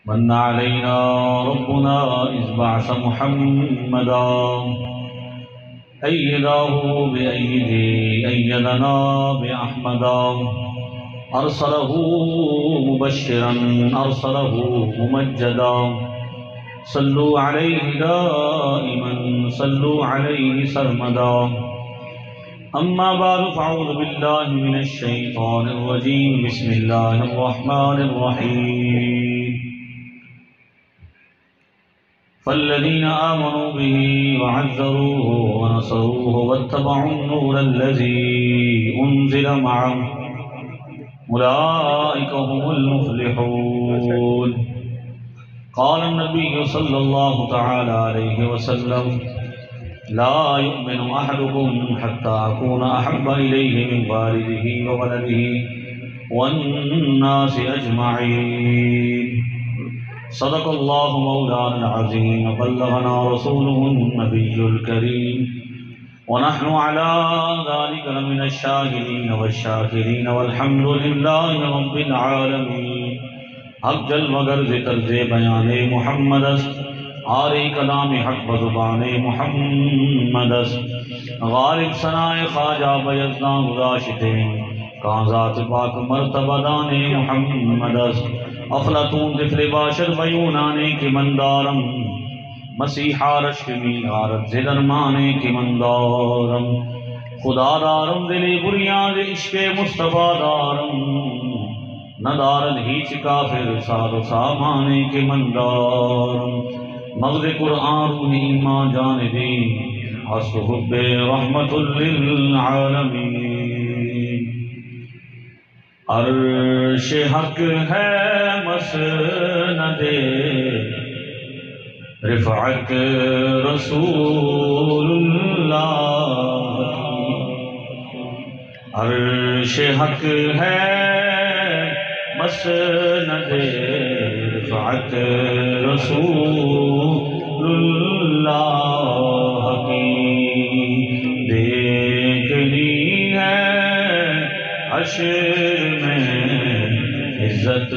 من علينا ربنا إذ بعث محمدا أيده أيدنا بأحمدا أرسله مبشرا أرسله ممجدا صلوا عليه دائما صلوا عليه سرمدا أما بعد فأعوذ بالله من الشيطان الرجيم بسم الله الرحمن الرحيم فالذين آمنوا به وعزروه ونصروه واتبعوا النور الذي أنزل معه أولئك هم المفلحون قال النبي صلى الله تعالى عليه وسلم لا يؤمن أحدكم حتى أكون أحب إليه من والده وولده والناس أجمعين صدق الله مولانا العظيم بلغنا رسوله النبي الكريم ونحن على ذلك لمن الشاهدين والشاكرين والحمد لله رب العالمين حق جل مغرز طرز بیان محمد است آری کلام حق بزبان محمد است غالب ثناء خواجہ بیزدان گزاشتیں کان ذات پاک مرتبہ دان محمد است افلاطون طفل باشر بیونانے کی مندارم مسیحا رشمی غارت زدرمانے کی مندارم خدا دارم دلی بریاد عشق مصطفیٰ دارم ندارد ہیچ کافر ساد و سامانے کے مندارم مغز قرآن روح ایمان جاندین حسب حب رحمت للعالمین عرش حق ہے مسند رفعت رسول اللہ عرش حق ہے مسند رفعت رسول اللہ کی دیکھنی ہے حشر میں عزت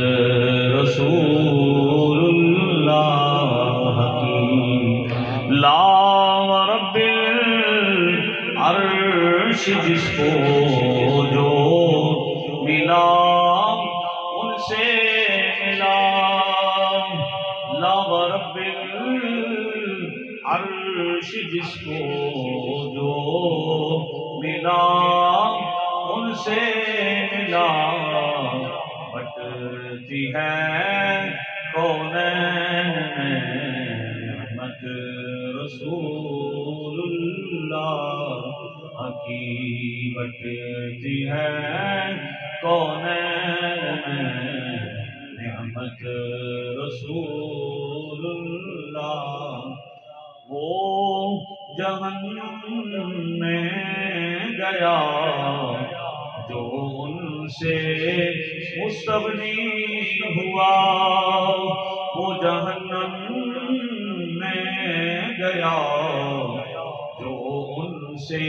رسول اللہ کی لا ورب العرش جس کو جو ملا ان سے ملا لا ورب العرش جس کو جو ملا ان سے ملا بٹتی ہے کونین میں رحمت رسول اللہ کی بٹتی ہے کونین میں رحمت رسول اللہ وہ جہنم میں گیا جو ان سے مستغنی ہوا وہ جہنم میں گیا جو ان سے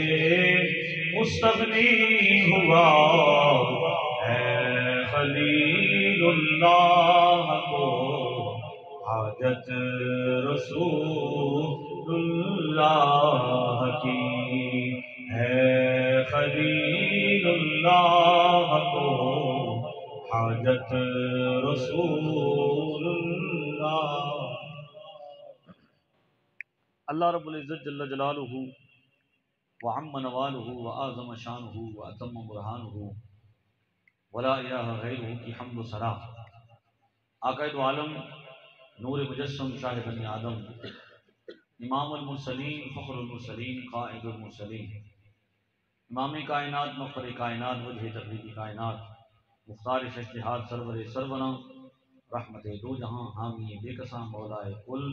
مستغنی ہوا ہے خلیل اللہ کو حاجت رسول اللہ کی ہے خلیل اللہ کو حاجت رسول اللہ اللہ رب العزت جل جلالہ وعم نوالہ وآظم شانہ واتم برہانہ ولا الہ غیرہ کی حمد و ثنا آقائد عالم نور مجسم شاہ بنی آدم امام المرسلین فخر المرسلین قائد المرسلین امام کائنات مفخر کائنات وجہ تقریبی کائنات مختار ششتہار سرور سرورہ رحمت دو جہاں حامی بے کساں مولائے کل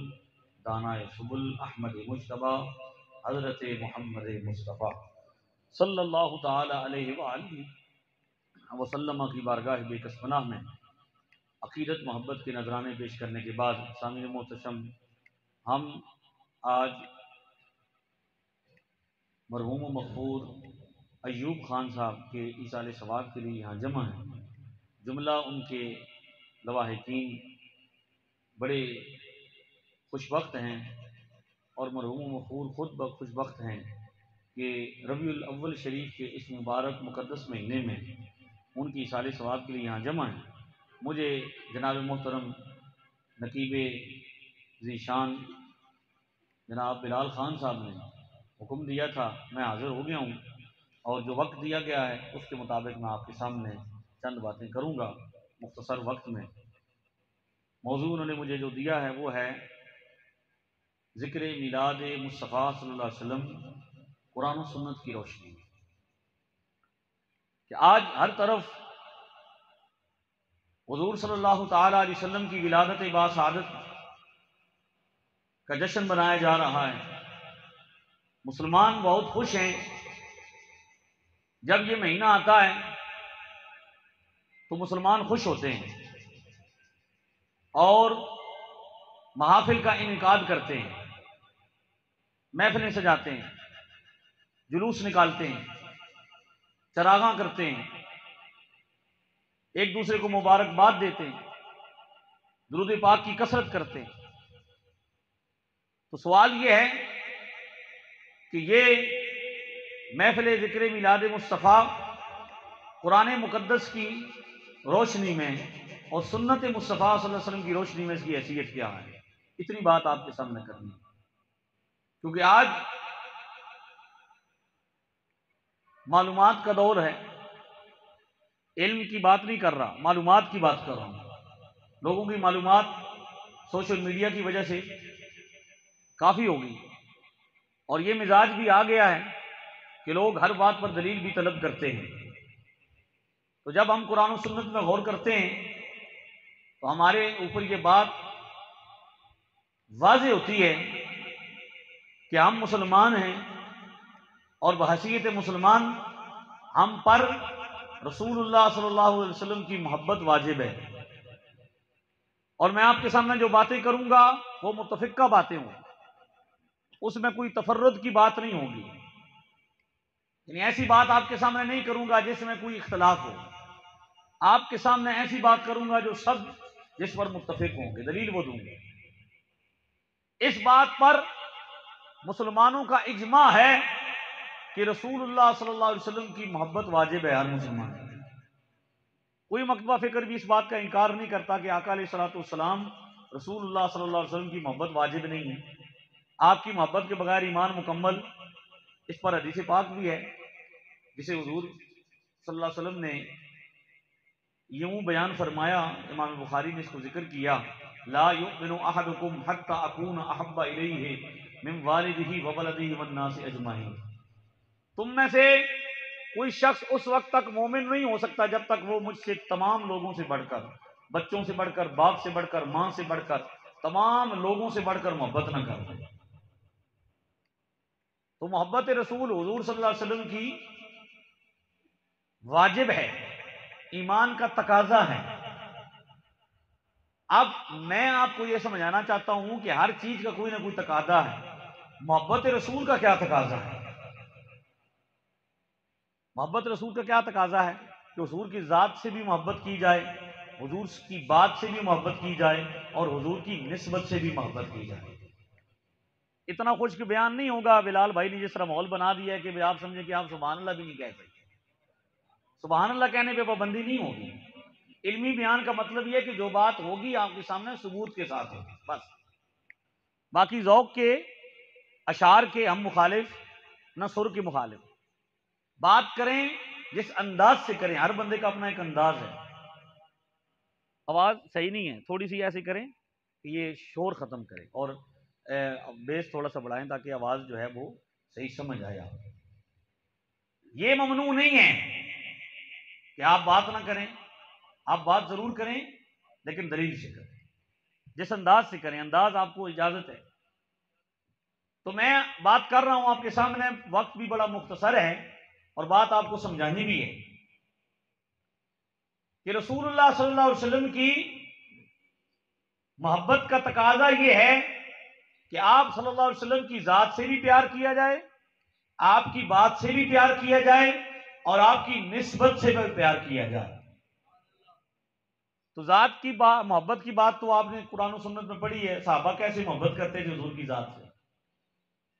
دانائے سبل احمد مجتبی حضرت محمد مصطفیٰ صلی اللہ تعالی علیہ وآلہ وسلم کی بارگاہ بے کس پناہ میں عقیدت محبت کے نذرانے پیش کرنے کے بعد سامعین محتشم ہم آج مرحوم و مغفور ایوب خان صاحب کے ایصال ثواب کے لیے یہاں جمع ہیں۔ جملہ ان کے لواحقین بڑے خوش بخت ہیں اور مرحوم مغفور خود خوش بخت ہیں کہ ربیع الاول شریف کے اس مبارک مقدس مہینے میں ان کی ایصال ثواب کے لیے یہاں جمع ہیں۔ مجھے جناب محترم نقیب ذیشان جناب بلال خان صاحب نے حکم دیا تھا، میں حاضر ہو گیا ہوں، اور جو وقت دیا گیا ہے اس کے مطابق میں آپ کے سامنے چند باتیں کروں گا مختصر وقت میں۔ موضوع انہوں نے مجھے جو دیا ہے وہ ہے ذکر میلاد مصطفیٰ صلی اللہ علیہ وسلم قرآن و سنت کی روشنی میں، کہ آج ہر طرف حضور صلی اللہ تعالی علیہ وسلم کی ولادت باسعادت کا جشن منایا جا رہا ہے۔ مسلمان بہت خوش ہیں، جب یہ مہینہ آتا ہے تو مسلمان خوش ہوتے ہیں اور محافل کا انعقاد کرتے ہیں، محفلیں سجاتے ہیں، جلوس نکالتے ہیں، چراغاں کرتے ہیں، ایک دوسرے کو مبارکباد دیتے ہیں، درود پاک کی کثرت کرتے ہیں۔ تو سوال یہ ہے کہ یہ محفل ذکر میلاد مصطفیٰ قرآن مقدس کی روشنی میں اور سنت مصطفیٰ صلی اللہ علیہ وسلم کی روشنی میں اس کی حیثیت کیا ہے، اتنی بات آپ کے سامنے کرنی ہے۔ کیونکہ آج معلومات کا دور ہے، علم کی بات نہیں کر رہا، معلومات کی بات کر رہا ہوں۔ لوگوں کی معلومات سوشل میڈیا کی وجہ سے کافی ہوگی، اور یہ مزاج بھی آ گیا ہے کہ لوگ ہر بات پر دلیل بھی طلب کرتے ہیں۔ تو جب ہم قرآن و سنت میں غور کرتے ہیں تو ہمارے اوپر یہ بات واضح ہوتی ہے کہ ہم مسلمان ہیں، اور بحیثیت مسلمان ہم پر رسول اللہ صلی اللہ علیہ وسلم کی محبت واجب ہے۔ اور میں آپ کے سامنے جو باتیں کروں گا وہ متفقہ باتیں ہوں، اس میں کوئی تفرد کی بات نہیں ہوگی، یعنی ایسی بات آپ کے سامنے نہیں کروں گا جس میں کوئی اختلاف ہو۔ آپ کے سامنے ایسی بات کروں گا جو سب جس پر متفق ہوں گے، دلیل وہ دوں گے۔ اس بات پر مسلمانوں کا اجماع ہے کہ رسول اللہ صلی اللہ علیہ وسلم کی محبت واجب ہے ہر مسلمان۔ کوئی مکتبہ فکر بھی اس بات کا انکار نہیں کرتا کہ آقا علیہ الصلوۃ والسلام رسول اللہ صلی اللہ علیہ وسلم کی محبت واجب نہیں ہے۔ آپ کی محبت کے بغیر ایمان مکمل، اس پر حدیث پاک بھی ہے جسے حضور صلی اللہ علیہ وسلم نے یوں بیان فرمایا، امام بخاری نے اس کو ذکر کیا، لا یؤمن احدکم حتی اکون احب الیہ من والدہ وولدہ والناس اجمعین۔ تم میں سے کوئی شخص اس وقت تک مومن نہیں ہو سکتا جب تک وہ مجھ سے تمام لوگوں سے بڑھ کر، بچوں سے بڑھ کر، باپ سے بڑھ کر، ماں سے بڑھ کر، تمام لوگوں سے بڑھ کر محبت نہ کر دے۔ تو محبت رسول حضور صلی اللہ علیہ وسلم کی واجب ہے، ایمان کا تقاضا ہے۔ اب میں آپ کو یہ سمجھانا چاہتا ہوں کہ ہر چیز کا کوئی نہ کوئی تقاضا ہے، محبت رسول کا کیا تقاضا ہے؟ محبت رسول کا کیا تقاضا ہے کہ حضور کی ذات سے بھی محبت کی جائے، حضور کی بات سے بھی محبت کی جائے، اور حضور کی نسبت سے بھی محبت کی جائے۔ اتنا خشک بیان نہیں ہوگا بلال بھائی نے جس طرح ماحول بنا دیا ہے کہ آپ سمجھیں کہ آپ سبحان اللہ بھی نہیں کہہ سکتے۔ سبحان اللہ کہنے پہ پابندی نہیں ہوگی۔ علمی بیان کا مطلب یہ کہ جو بات ہوگی آپ کے سامنے ثبوت کے ساتھ ہوگی، بس۔ باقی ذوق کے، اشعار کے ہم مخالف نہ سر کے مخالف۔ بات کریں جس انداز سے کریں، ہر بندے کا اپنا ایک انداز ہے۔ آواز صحیح نہیں ہے، تھوڑی سی ایسی کریں کہ یہ شور ختم کرے، اور بیس تھوڑا سا بڑھائیں تاکہ آواز جو ہے وہ صحیح سمجھ آئے۔ یہ ممنوع نہیں ہے کہ آپ بات نہ کریں، آپ بات ضرور کریں لیکن دلیل سے کریں، جس انداز سے کریں، انداز آپ کو اجازت ہے۔ تو میں بات کر رہا ہوں آپ کے سامنے، وقت بھی بڑا مختصر ہے اور بات آپ کو سمجھانی بھی ہے کہ رسول اللہ صلی اللہ علیہ وسلم کی محبت کا تقاضا یہ ہے کہ آپ صلی اللہ علیہ وسلم کی ذات سے بھی پیار کیا جائے، آپ کی بات سے بھی پیار کیا جائے، اور آپ کی نسبت سے بھی پیار کیا جائے۔ تو ذات کی بات، محبت کی بات تو آپ نے قرآن و سنت میں پڑھی ہے، صحابہ کیسے محبت کرتے تھے حضور کی ذات سے،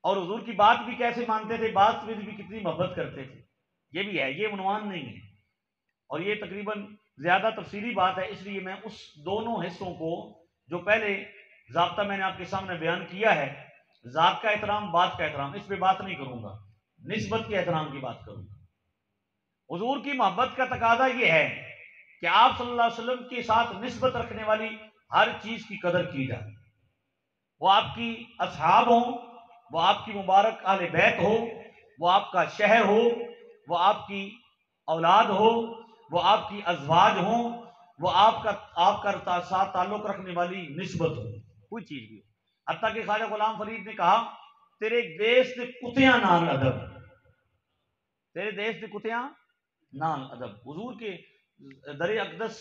اور حضور کی بات بھی کیسے مانتے تھے، بات میں بھی کتنی محبت کرتے تھے، یہ بھی ہے، یہ عنوان نہیں ہے، اور یہ تقریباً زیادہ تفصیلی بات ہے، اس لیے میں اس دونوں حصوں کو جو پہلے ضابطہ میں نے آپ کے سامنے بیان کیا ہے، ذات کا احترام، بات کا احترام، اس پہ بات نہیں کروں گا، نسبت کے احترام کی بات کروں گا۔ حضور کی محبت کا تقاضا یہ ہے کہ آپ صلی اللہ علیہ وسلم کے ساتھ نسبت رکھنے والی ہر چیز کی قدر کی جائے، وہ آپ کی اصحاب ہوں، وہ آپ کی مبارک اہل بیت ہو، وہ آپ کا شہر ہو، وہ آپ کی اولاد ہو، وہ آپ کی ازواج ہوں، وہ آپ کا ساتھ تعلق رکھنے والی نسبت ہو، کوئی چیز بھی ہو، حتیٰ کہ خواجہ غلام فرید نے کہا تیرے دیس دے کتیاں نال ادب، تیرے دیس دے کتیاں نال ادب، حضور کے در اقدس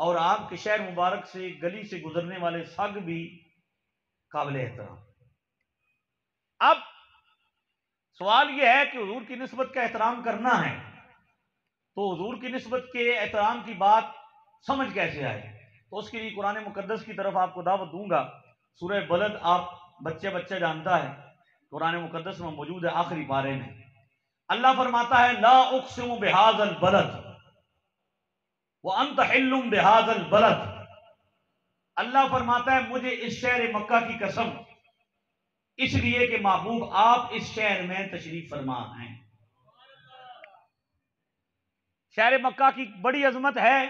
اور آپ کے شہر مبارک سے گلی سے گزرنے والے سگ بھی قابل احترام۔ اب سوال یہ ہے کہ حضور کی نسبت کا احترام کرنا ہے تو حضور کی نسبت کے احترام کی بات سمجھ کیسے آئے؟ تو اس کے لیے قرآن مقدس کی طرف آپ کو دعوت دوں گا۔ سورہ بلد آپ بچہ جانتا ہے، قرآن مقدس میں موجود ہے، آخری پارے میں اللہ فرماتا ہے لا اقسم بہذا البلد وانت حل بہذا البلد، اللہ فرماتا ہے مجھے اس شہر مکہ کی قسم، اس لیے کہ محبوب آپ اس شہر میں تشریف فرما ہیں۔ شہر مکہ کی بڑی عظمت ہے،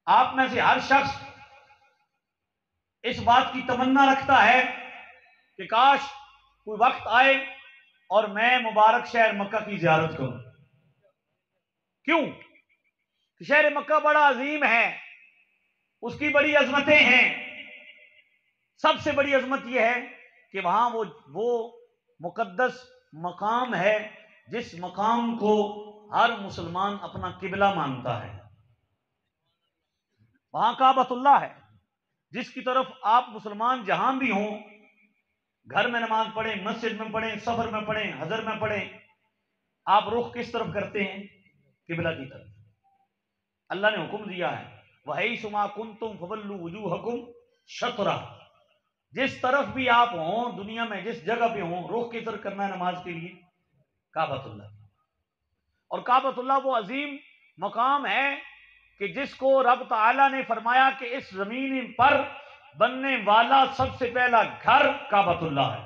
آپ میں سے ہر شخص اس بات کی تمنا رکھتا ہے کہ کاش کوئی وقت آئے اور میں مبارک شہر مکہ کی زیارت کروں۔ کیوں؟ کہ شہر مکہ بڑا عظیم ہے، اس کی بڑی عظمتیں ہیں، سب سے بڑی عظمت یہ ہے کہ وہاں وہ مقدس مقام ہے جس مقام کو ہر مسلمان اپنا قبلہ مانتا ہے، وہاں کعبۃ اللہ ہے جس کی طرف آپ مسلمان جہاں بھی ہوں، گھر میں نماز پڑھیں، مسجد میں پڑھیں، سفر میں پڑھیں، حضر میں پڑھیں، آپ رخ کس طرف کرتے ہیں؟ قبلہ کی طرف۔ اللہ نے حکم دیا ہے وَحَيْثُ مَا كُنْتُمْ فَوَلُّوا وُجُوهَكُمْ شَطْرَهُ، جس طرف بھی آپ ہوں دنیا میں، جس جگہ پہ ہوں، رخ کی طرف کرنا ہے نماز کے لیے کعبۃ اللہ۔ اور کعبۃ اللہ وہ عظیم مقام ہے کہ جس کو رب تعالیٰ نے فرمایا کہ اس زمین پر بننے والا سب سے پہلا گھر کعبۃ اللہ ہے۔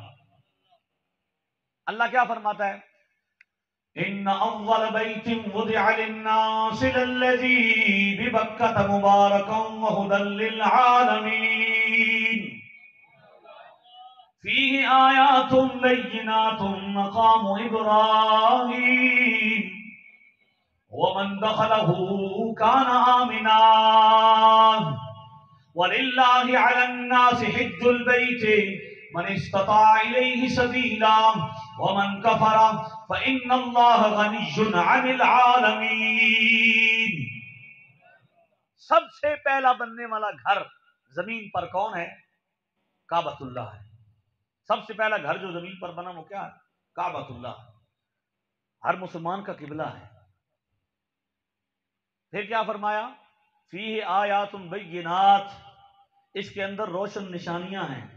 اللہ کیا فرماتا ہے؟ ان اول بیت وضع للناس للذی ببکۃ مبارکا وہدی للعالمین فیہ آیات بینات مقام ابراہیم ومن دخلہ کان آمنا وللہ علی الناس حج البیت من استطاع الیہ سبیلا ومن کفر فإن اللہ غنی عن العالمین۔ سب سے پہلا بننے والا گھر زمین پر کون ہے؟ کعبۃ اللہ ہے۔ سب سے پہلا گھر جو زمین پر بنا وہ کیا ہے؟ کعبۃ اللہ، ہر مسلمان کا قبلہ ہے۔ پھر کیا فرمایا؟ فیہ آیات بینات، اس کے اندر روشن نشانیاں ہیں،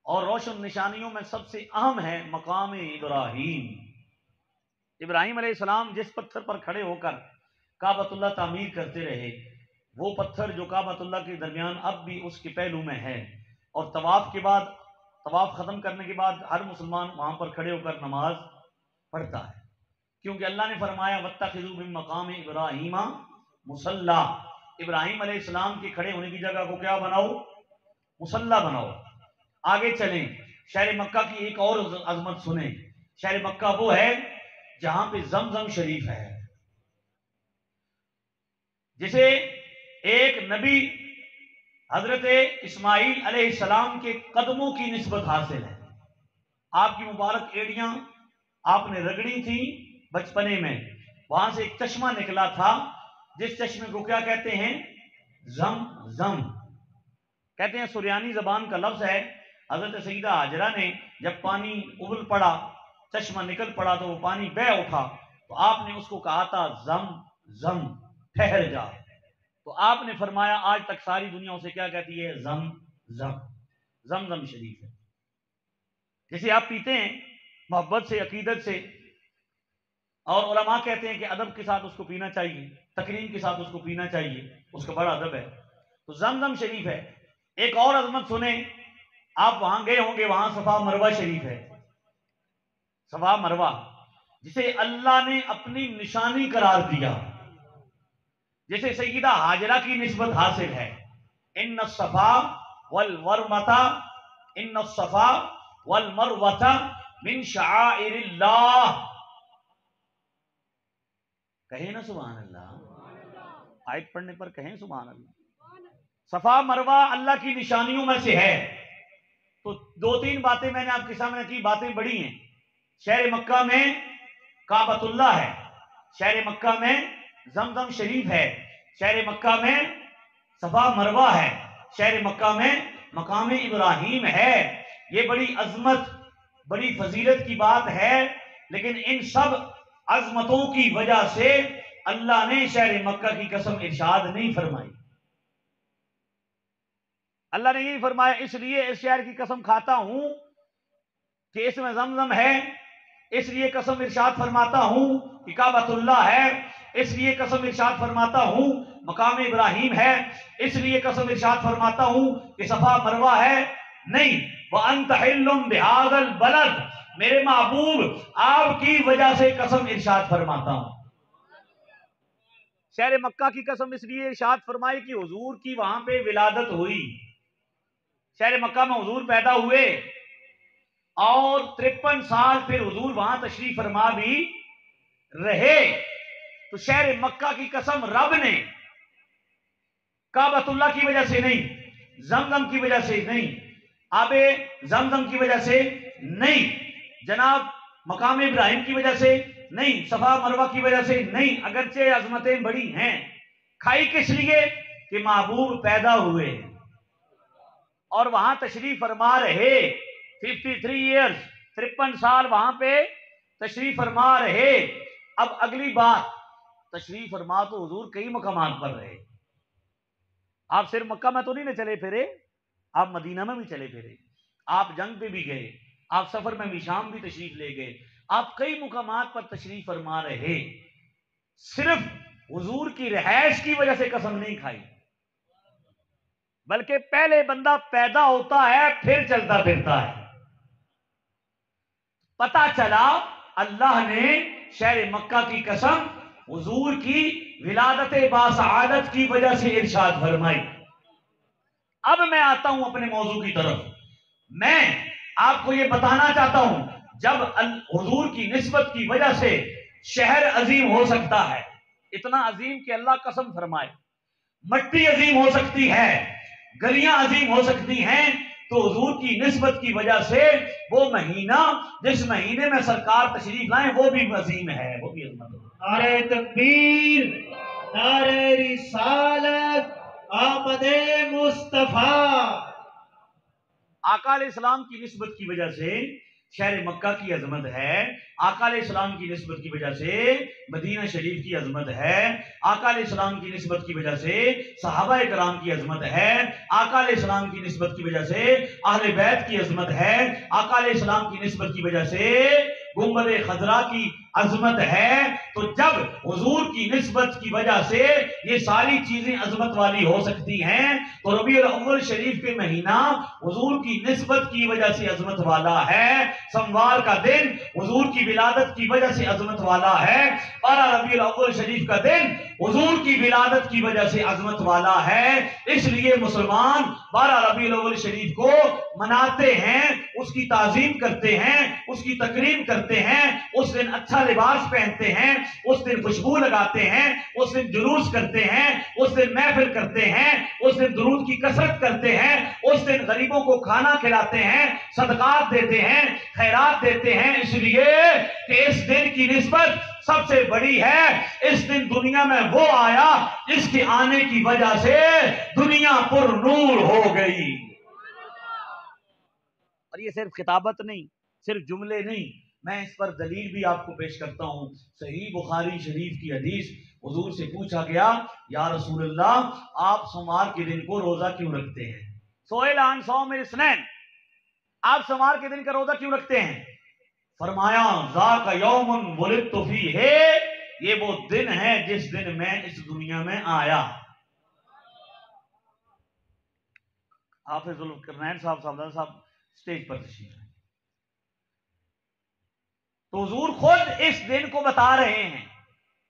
اور روشن نشانیوں میں سب سے اہم ہے مقام ابراہیم۔ ابراہیم علیہ السلام جس پتھر پر کھڑے ہو کر کعبۃ اللہ تعمیر کرتے رہے، وہ پتھر جو کعبۃ اللہ کے درمیان اب بھی اس کے پہلو میں ہے، اور طواف کے بعد، طواف ختم کرنے کے بعد ہر مسلمان وہاں پر کھڑے ہو کر نماز پڑھتا ہے، کیونکہ اللہ نے فرمایا وَاتَّخِذُوا مِن مَّقَامِ إِبْرَاهِيمَ مُصَلَّى، ابراہیم علیہ السلام کے کھڑے ہونے کی جگہ کو کیا بناؤ؟ مصلی بناؤ۔ آگے چلیں، شہر مکہ کی ایک اور عظمت سنیں۔ شہر مکہ وہ ہے جہاں پہ زمزم شریف ہے، جسے ایک نبی حضرت اسماعیل علیہ السلام کے قدموں کی نسبت حاصل ہے۔ آپ کی مبارک ایڑیاں آپ نے رگڑی تھی بچپنے میں، وہاں سے ایک چشمہ نکلا تھا جس چشمے کو کیا کہتے ہیں؟ زم زم کہتے ہیں، سریانی زبان کا لفظ ہے۔ حضرت سیدہ حاجرہ نے جب پانی ابل پڑا، چشمہ نکل پڑا تو وہ پانی بہہ اٹھا، تو آپ نے اس کو کہا تھا زم زم، ٹھہر جا، تو آپ نے فرمایا آج تک ساری دنیا اسے کیا کہتی ہے؟ زمزم شریف ہے. جسے آپ پیتے ہیں محبت سے، عقیدت سے، اور علماء کہتے ہیں کہ ادب کے ساتھ اس کو پینا چاہیے، تکریم کے ساتھ اس کو پینا چاہیے، اس کا بڑا ادب ہے. تو زمزم شریف ہے. ایک اور عظمت سنیں، آپ وہاں گئے ہوں گے، وہاں صفا مروہ شریف ہے. صفا مروہ جسے اللہ نے اپنی نشانی قرار دیا، جیسے سیدہ ہاجرہ کی نسبت حاصل ہے. ان الصفا والمروہ ان الصفا والمروہ من شعائر اللہ. کہیں نا سبحان اللہ، آیت پڑھنے پر کہیں سبحان اللہ. صفا مروہ اللہ کی نشانیوں میں سے ہے. تو دو تین باتیں میں نے آپ کے سامنے کی، باتیں بڑی ہیں. شہر مکہ میں کعبۃ اللہ ہے، شہر مکہ میں زمزم شریف ہے، شہر مکہ میں صفا مروہ ہے، شہر مکہ میں مقام ابراہیم ہے. یہ بڑی عظمت، بڑی فضیلت کی بات ہے. لیکن ان سب عظمتوں کی وجہ سے اللہ نے شہر مکہ کی قسم ارشاد نہیں فرمائی. اللہ نے یہ فرمایا اس لیے اس شہر کی قسم کھاتا ہوں کہ اس میں زمزم ہے، اس لیے قسم ارشاد فرماتا ہوں کہ کعبۃ اللہ ہے، اس لیے قسم ارشاد فرماتا ہوں مقام ابراہیم ہے، اس لیے قسم ارشاد فرماتا ہوں کہ صفا مروہ ہے. نہیں، وَأَنْتَ حِلٌّ بِهَذَا الْبَلَدِ، میرے محبوب آپ کی وجہ سے قسم ارشاد فرماتا ہوں. شہر مکہ کی قسم اس لیے ارشاد فرمائی کہ حضور کی وہاں پہ ولادت ہوئی. شہر مکہ میں حضور پیدا ہوئے اور 53 سال پھر حضور وہاں تشریف فرما بھی رہے. تو شہر مکہ کی قسم رب نے کعبۃ اللہ کی وجہ سے نہیں، زمزم کی وجہ سے نہیں، آب زمزم کی وجہ سے نہیں، جناب مقام ابراہیم کی وجہ سے نہیں، صفا مروہ کی وجہ سے نہیں، اگرچہ عظمتیں بڑی ہیں. کھائی کس لیے؟ کہ محبوب پیدا ہوئے اور وہاں تشریف فرما رہے. 53 ایئرز، 53 سال وہاں پہ تشریف فرما رہے. اب اگلی بات، تشریف فرما تو حضور کئی مقامات پر رہے. آپ صرف مکہ میں تو نہیں چلے پھرے، آپ مدینہ میں بھی چلے پھرے، آپ جنگ پہ بھی گئے، آپ سفر میں بھی شام بھی تشریف لے گئے، آپ کئی مقامات پر تشریف فرما رہے. صرف حضور کی رہائش کی وجہ سے قسم نہیں کھائی، بلکہ پہلے بندہ پیدا ہوتا ہے پھر چلتا پھرتا ہے. پتا چلا اللہ نے شہر مکہ کی قسم حضور کی ولادت باسعادت کی وجہ سے ارشاد فرمائی. اب میں آتا ہوں اپنے موضوع کی طرف. میں آپ کو یہ بتانا چاہتا ہوں جب حضور کی نسبت کی وجہ سے شہر عظیم ہو سکتا ہے، اتنا عظیم کہ اللہ قسم فرمائے، مٹی عظیم ہو سکتی ہے، گلیاں عظیم ہو سکتی ہیں، تو حضور کی نسبت کی وجہ سے وہ مہینہ جس مہینے میں سرکار تشریف لائیں وہ بھی عظیم ہے، وہ بھی عظمت ہے. نعرہ تکبیر، نعرہ رسالت، آمد مصطفیٰ. آقا علیہ السلام کی نسبت کی وجہ سے شہر مکہ کی عظمت ہے، آقا علیہ السلام کی نسبت کی وجہ سے مدینہ شریف کی عظمت ہے، آقا علیہ السلام کی نسبت کی وجہ سے صحابہ کرام کی عظمت ہے، آقا علیہ السلام کی نسبت کی وجہ سے اہل بیت کی عظمت ہے، آقا علیہ السلام کی نسبت کی وجہ سے گنبد خضرا کی عظمت ہے. تو جب حضور کی نسبت کی وجہ سے یہ ساری چیزیں عظمت والی ہو سکتی ہیں تو ربیع الاول شریف کے مہینہ حضور کی نسبت کی وجہ سے عظمت والا ہے. سموار کا دن حضور کی ولادت کی وجہ سے عظمت والا ہے. 12 ربیع الاول شریف کا دن حضور کی ولادت کی وجہ سے عظمت والا ہے. اس لیے مسلمان 12 ربیع الاول شریف کو مناتے ہیں، اس کی تعظیم کرتے ہیں، اس کی تکریم کرتے ہیں. اس دن اچھا لباس پہنتے ہیں، اس دن خوشبو لگاتے ہیں، اس دن جلوس کرتے ہیں، اس دن محفل کرتے ہیں، اس دن درود کی کثرت کرتے ہیں، اس دن غریبوں کو کھانا کھلاتے ہیں، صدقات دیتے ہیں، خیرات دیتے ہیں. اس لیے کہ اس دن کی نسبت سب سے بڑی ہے. اس دن دنیا میں وہ آیا جس کے آنے کی وجہ سے دنیا پر نور ہو گئی. اور یہ صرف خطابت نہیں، صرف جملے نہیں، میں اس پر دلیل بھی آپ کو پیش کرتا ہوں۔ صحیح بخاری شریف کی حدیث، حضور سے پوچھا گیا یا رسول اللہ آپ سوموار کے دن کو روزہ کیوں رکھتے ہیں؟ سئل عن صوم الاثنین، آپ سوموار کے دن کا روزہ کیوں رکھتے ہیں؟ فرمایا ذاک یوم ولدت فیہ، یہ وہ دن ہے جس دن میں اس دنیا میں آیا۔ حافظ القرنین صاحب سٹیج پر تشریف ہے، تو حضور خود اس دن کو بتا رہے ہیں۔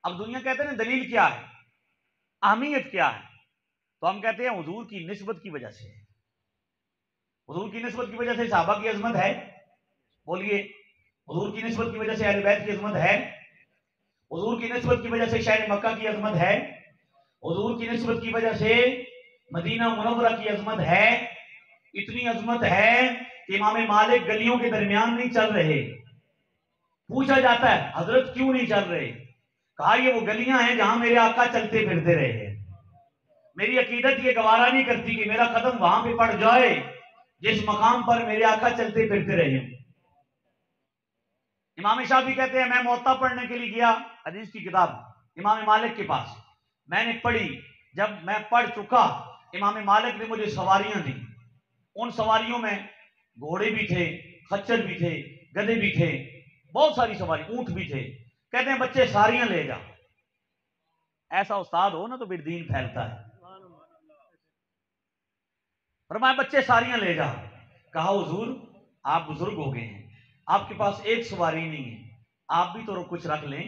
اب دنیا کہتے ہیں دلیل کیا ہے، اہمیت کیا ہے، تو ہم کہتے ہیں حضور کی نسبت کی وجہ سے، حضور کی نسبت کی وجہ سے صحابہ کی عظمت ہے، بولیے، حضور کی نسبت کی وجہ سے اہل بیت کی عظمت ہے، حضور کی نسبت کی وجہ سے شہر مکہ کی عظمت ہے، حضور کی نسبت کی وجہ سے مدینہ منورہ کی عظمت ہے۔ اتنی عظمت ہے کہ امام مالک گلیوں کے درمیان نہیں چل رہے، پوچھا جاتا ہے حضرت کیوں نہیں چل رہے؟ کہا یہ وہ گلیاں ہیں جہاں میرے آقا چلتے پھرتے رہے ہیں، میری عقیدت یہ گوارا نہیں کرتی کہ میرا قدم وہاں پہ پڑ جائے جس مقام پر میرے آقا چلتے پھرتے رہے ہیں۔ امام شافعی کہتے ہیں میں موطا پڑھنے کے لیے گیا حدیث کی کتاب امام مالک کے پاس، میں نے پڑھی، جب میں پڑھ چکا امام مالک نے مجھے سواریاں دی، ان سواریوں میں گھوڑے بھی تھے، خچر بھی تھے، گدھے بھی تھے، بہت ساری سواری، اونٹ بھی تھے۔ کہتے ہیں بچے ساریاں لے جا، ایسا استاد ہو نا تو پھر دین پھیلتا ہے۔ فرمایا بچے ساریاں لے جا۔ کہا حضور آپ بزرگ ہو گئے ہیں، آپ کے پاس ایک سواری نہیں ہے، آپ بھی تو کچھ رکھ لیں،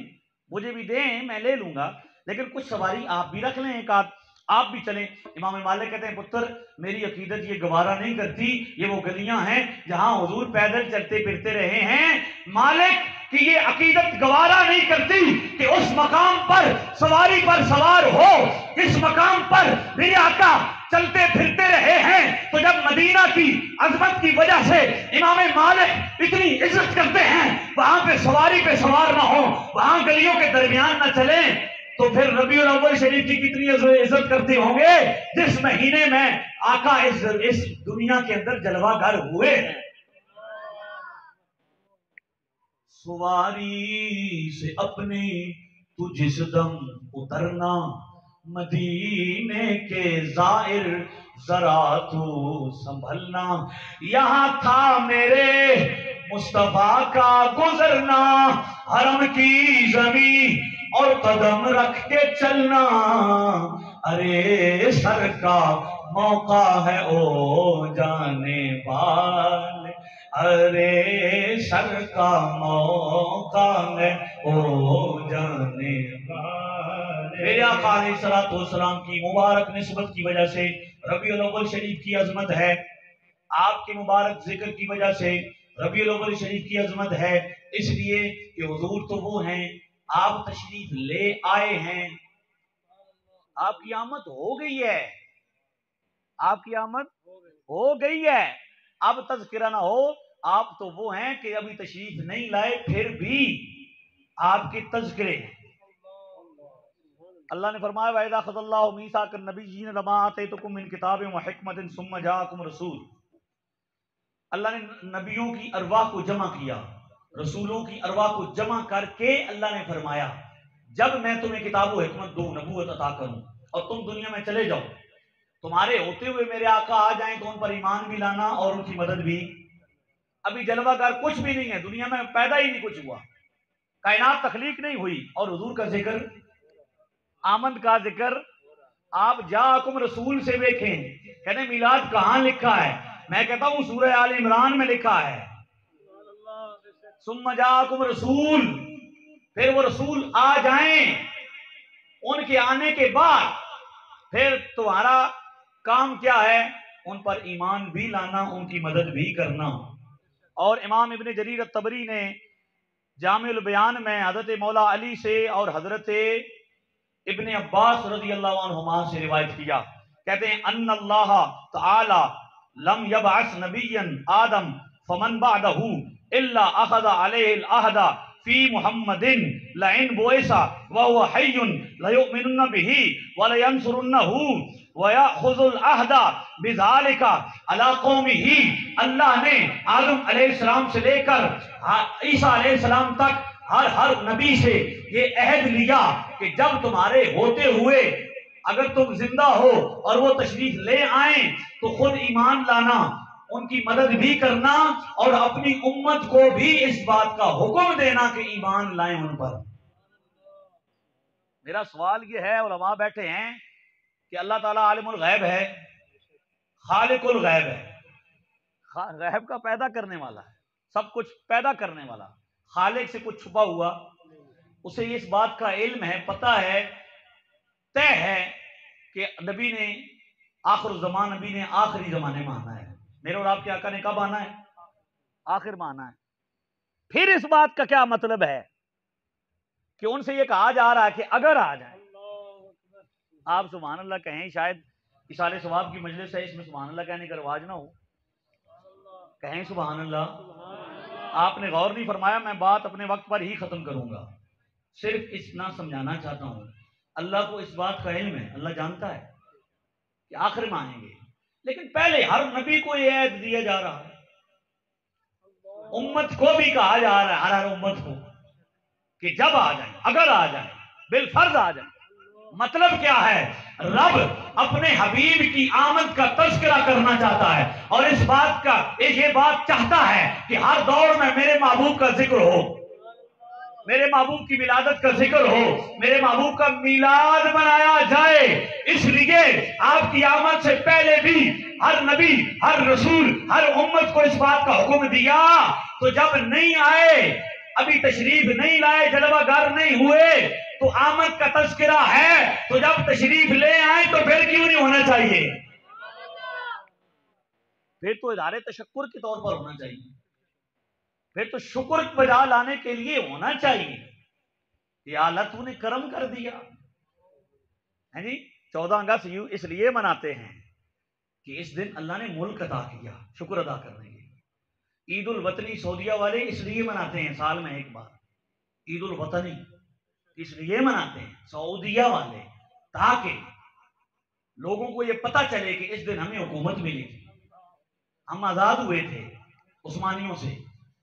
مجھے بھی دیں میں لے لوں گا، لیکن کچھ سواری آپ بھی رکھ لیں، ایک آدھ آپ بھی چلیں۔ امام مالک کہتے ہیں پتر میری عقیدت یہ گوارا نہیں کرتی، یہ وہ گلیاں ہیں جہاں حضور پیدل چلتے پھرتے رہے ہیں۔ مالک کہ یہ عقیدت گوارا نہیں کرتی کہ اس مقام پر سواری پر سوار ہو، اس مقام پر میرے آقا چلتے پھرتے رہے ہیں۔ تو جب مدینہ کی عظمت کی وجہ سے امام مالک اتنی عزت کرتے ہیں، وہاں پہ سواری پہ سوار نہ ہو، وہاں گلیوں کے درمیان نہ چلیں، تو پھر ربیع الاول شریف کی کتنی عزت کرتے ہوں گے جس مہینے میں آقا اس دنیا کے اندر جلوہ گر ہوئے ہیں۔ سواری سے اپنی تو جس دم اترنا، مدینے کے زائر ذرا تو سنبھلنا، یہاں تھا میرے مصطفیٰ کا گزرنا، حرم کی زمین اور قدم رکھ کے چلنا، ارے سر کا موقع ہے او جانے والے، ارے سر کا موقع ہے او جانے والے۔ میرے آقا علیہ السلام کی مبارک نسبت کی وجہ سے ربیع الاول شریف کی عظمت ہے، آپ کے مبارک ذکر کی وجہ سے ربیع الاول شریف کی عظمت ہے، اس لیے کہ حضور تو وہ ہیں، آپ تشریف لے آئے ہیں، آپ کی آمد ہو گئی ہے، آپ کی آمد ہو گئی ہے، اب تذکرہ نہ ہو، آپ تو وہ ہیں کہ ابھی تشریف نہیں لائے پھر بھی آپ کے تذکرے ہیں۔ اللہ نے فرمایا وَإِذَا أَخَذَ اللَّهُ مِيثَاقَ النَّبِيِّينَ لَمَا آتَيْتُكُم مِّن كِتَابٍ وَحِكْمَةٍ ثُمَّ جَاءَكُمْ رَسُولٌ، اللہ نے نبیوں کی ارواح کو جمع کیا، رسولوں کی ارواح کو جمع کر کے اللہ نے فرمایا جب میں تمہیں کتاب و حکمت دوں، نبوت عطا کروں اور تم دنیا میں چلے جاؤ، تمہارے ہوتے ہوئے میرے آقا آ جائیں تو ان پر ایمان بھی لانا اور ان کی مدد بھی۔ ابھی جلوہ گر کچھ بھی نہیں ہے، دنیا میں پیدا ہی نہیں کچھ ہوا، کائنات تخلیق نہیں ہوئی، اور حضور کا ذکر، آمد کا ذکر، آپ جاءکم رسول سے دیکھیں، کہتے ہیں میلاد کہاں لکھا ہے؟ میں کہتا ہوں سورہ آل عمران میں لکھا ہے، ثم جاءکم رسول، پھر وہ رسول آ جائیں، ان کے آنے کے بعد پھر تمہارا کام کیا ہے؟ ان پر ایمان بھی لانا، ان کی مدد بھی کرنا۔ اور امام ابن جریر الطبری نے جامع البیان میں حضرت مولا علی سے اور حضرت ابن عباس رضی اللہ عنہما سے روایت کیا، کہتے ہیں ان اللہ تعالی لم یبعث نبیا آدم فمن بعدہ الا اخذ علیہ العہد فی محمد لئن بعث وهو حی لیؤمنن به ولینصرنہ وَيَأْخُذُ الْعَهْدَ بِذَلِكَ عَلَىٰ قَوْمِهِ، اللہ نے آدم علیہ السلام سے لے کر عیسیٰ علیہ السلام تک ہر نبی سے یہ عہد لیا کہ جب تمہارے ہوتے ہوئے اگر تم زندہ ہو اور وہ تشریف لے آئیں تو خود ایمان لانا، ان کی مدد بھی کرنا، اور اپنی امت کو بھی اس بات کا حکم دینا کہ ایمان لائیں ان پر۔ میرا سوال یہ ہے، علماء بیٹھے ہیں کہ اللہ تعالیٰ عالم الغیب ہے، خالق الغیب ہے، غیب کا پیدا کرنے والا ہے، سب کچھ پیدا کرنے والا، خالق سے کچھ چھپا ہوا، اسے اس بات کا علم ہے، پتہ ہے، طے ہے کہ نبی نے آخر الزمان، نبی نے آخری زمانے میں آنا ہے، میرے اور آپ کے آقا نے کب آنا ہے؟ آخر میں آنا ہے۔ پھر اس بات کا کیا مطلب ہے کہ ان سے یہ کہا جا رہا ہے کہ اگر آ جائے، آپ سبحان اللہ کہیں، شاید اشارے ثواب کی مجلس ہے، اس میں سبحان اللہ کہنے کا رواج نہ ہو، کہیں سبحان اللہ۔ آپ نے غور نہیں فرمایا، میں بات اپنے وقت پر ہی ختم کروں گا، صرف اتنا سمجھانا چاہتا ہوں، اللہ کو اس بات کا علم ہے، اللہ جانتا ہے کہ آخر میں آئیں گے، لیکن پہلے ہر نبی کو یہ عہد دیا جا رہا ہے، امت کو بھی کہا جا رہا ہے، ہر امت کو، کہ جب آ جائیں، اگر آ جائیں، بالفرض آ جائیں۔ مطلب کیا ہے؟ رب اپنے حبیب کی آمد کا تذکرہ کرنا چاہتا ہے، اور اس بات کا یہ بات چاہتا ہے کہ ہر دور میں میرے محبوب کا ذکر ہو، میرے محبوب کی ولادت کا ذکر ہو، میرے محبوب کا میلاد منایا جائے۔ اس لیے آپ کی آمد سے پہلے بھی ہر نبی، ہر رسول، ہر امت کو اس بات کا حکم دیا، تو جب نہیں آئے، ابھی تشریف نہیں لائے، جلوہ گر نہیں ہوئے، تو آمد کا تذکرہ ہے، تو جب تشریف لے آئے تو پھر کیوں نہیں ہونا چاہیے؟ پھر تو اظہار تشکر کے طور پر ہونا چاہیے، پھر تو شکر بجا لانے کے لیے ہونا چاہیے کہ یا اللہ تو نے کرم کر دیا ہے جی۔ 14 اگست اس لیے مناتے ہیں کہ اس دن اللہ نے ملک عطا کیا، شکر ادا کرنے کے لیے۔ عید الوطنی سعودیہ والے اس لیے مناتے ہیں سال میں ایک بار، عید الوطنی اس لیے مناتے ہیں سعودیہ والے، تاکہ لوگوں کو یہ پتہ چلے کہ اس دن ہمیں حکومت ملی تھی، ہم آزاد ہوئے تھے عثمانیوں سے،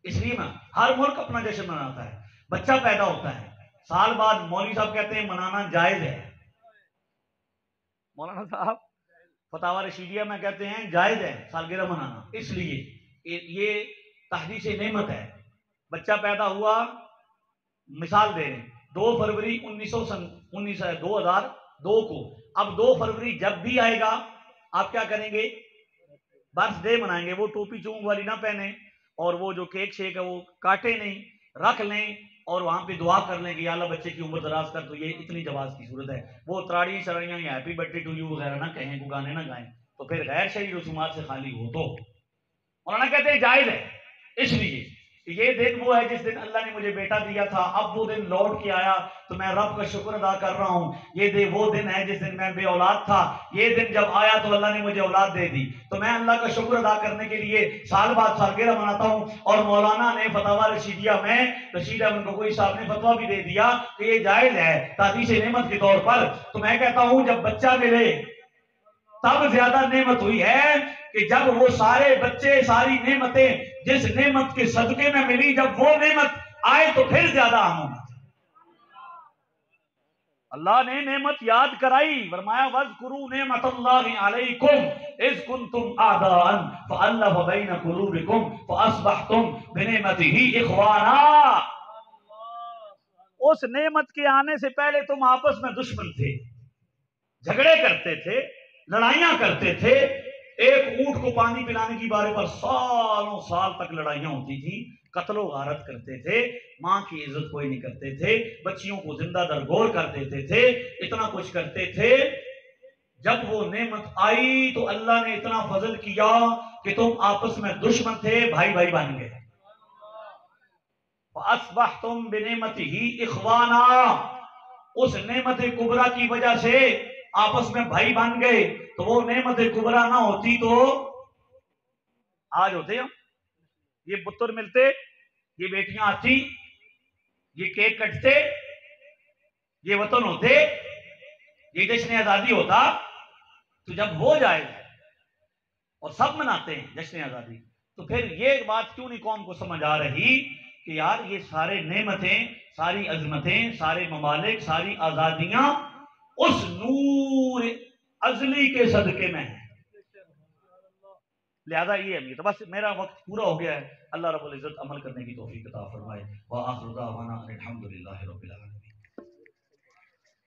اس لیے ہر ملک اپنا جشن مناتا ہے، بچہ پیدا ہوتا ہے، سال بعد مولوی صاحب کہتے ہیں منانا جائز ہے، مولانا صاحب فتاوی رشیدیہ میں کہتے ہیں جائز ہے سالگرہ منانا، اس لیے یہ تحدیث نعمت ہے۔ بچہ پیدا ہوا، مثال دے رہے ہیں 2 فروری 2002 کو، اب 2 فروری جب بھی آئے گا آپ کیا کریں گے؟ برتھ ڈے منائیں گے، وہ ٹوپی چونگ والی نہ پہنے، اور وہ جو کیک شیک ہے وہ کاٹے نہیں، رکھ لیں اور وہاں پہ دعا کر لیں کہ یا اللہ بچے کی عمر دراز کر، تو یہ اتنی جواز کی صورت ہے۔ وہ تراڑی شرائیاں یا ہیپی برتھ ڈے ٹو یو وغیرہ نہ کہیں، کو گانے نہ گائیں، تو پھر غیر شرعی رسومات سے خالی ہو تو مولانا کہتے ہیں جائز ہے، اس لیے کہ یہ دن وہ ہے جس دن اللہ نے مجھے بیٹا دیا تھا، اب وہ دن لوٹ کے آیا تو میں رب کا شکر ادا کر رہا ہوں۔ یہ وہ دن ہے جس دن میں بے اولاد تھا، یہ دن جب آیا تو اللہ نے مجھے اولاد دے دی، تو میں اللہ کا شکر ادا کرنے کے لیے سال بعد سالگرہ مناتا ہوں۔ اور مولانا نے فتاوی رشیدیہ میں، رشید احمد گوئی صاحب نے فتویٰ بھی دے دیا کہ یہ جائز ہے تحدیث نعمت کے طور پر۔ تو میں کہتا ہوں جب بچہ ملے تب زیادہ نعمت ہوئی ہے کہ جب وہ سارے بچے، ساری نعمتیں جس نعمت کے صدقے میں ملی، جب وہ نعمت آئے تو پھر زیادہ اہم ہے۔ اللہ نے نعمت یاد کرائی، فرمایا وَاذْكُرُوا نِعْمَتَ اللَّهِ عَلَيْكُمْ إِذْ كُنْتُمْ أَعْدَاءً فَأَلَّفَ بَيْنَ قُلُوبِكُمْ فَأَصْبَحْتُمْ بِنِعْمَتِهِ إِخْوَانًا۔ اس نعمت کے آنے سے پہلے تم آپس میں دشمن تھے، جھگڑے کرتے تھے، لڑائیاں کرتے تھے، ایک اونٹ کو پانی پلانے کی بارے پر سالوں سال تک لڑائیاں ہوتی تھی، قتل و غارت کرتے تھے، ماں کی عزت کوئی نہیں کرتے تھے، بچیوں کو زندہ درگور کر دیتے تھے، اتنا کچھ کرتے تھے۔ جب وہ نعمت آئی تو اللہ نے اتنا فضل کیا کہ تم آپس میں دشمن تھے، بھائی بھائی بن گئے۔ فَأَصْبَحْتُمْ بِنِعْمَتِهِ إِخْوَانًا، اس نعمت کبریٰ کی وجہ سے آپس میں بھائی بن گئے۔ تو وہ نعمت کبریٰ نہ ہوتی تو آج ہوتے ہم، یہ پتر ملتے، یہ بیٹیاں آتی، یہ کیک کٹتے، یہ وطن ہوتے، یہ جشن آزادی ہوتا، تو جب ہو جائے اور سب مناتے ہیں جشن آزادی، تو پھر یہ بات کیوں نہیں قوم کو سمجھ آ رہی کہ یار یہ سارے نعمتیں، ساری عظمتیں، سارے ممالک، ساری آزادیاں اس نور ازلی کے صدقے میں ہیں. لہذا یہ ہے. تو بس میرا وقت پورا ہو گیا ہے. اللہ رب العزت عمل کرنے کی توفیق عطا فرمائے. وآخر دعوانا ان الحمد للہ رب العالمین.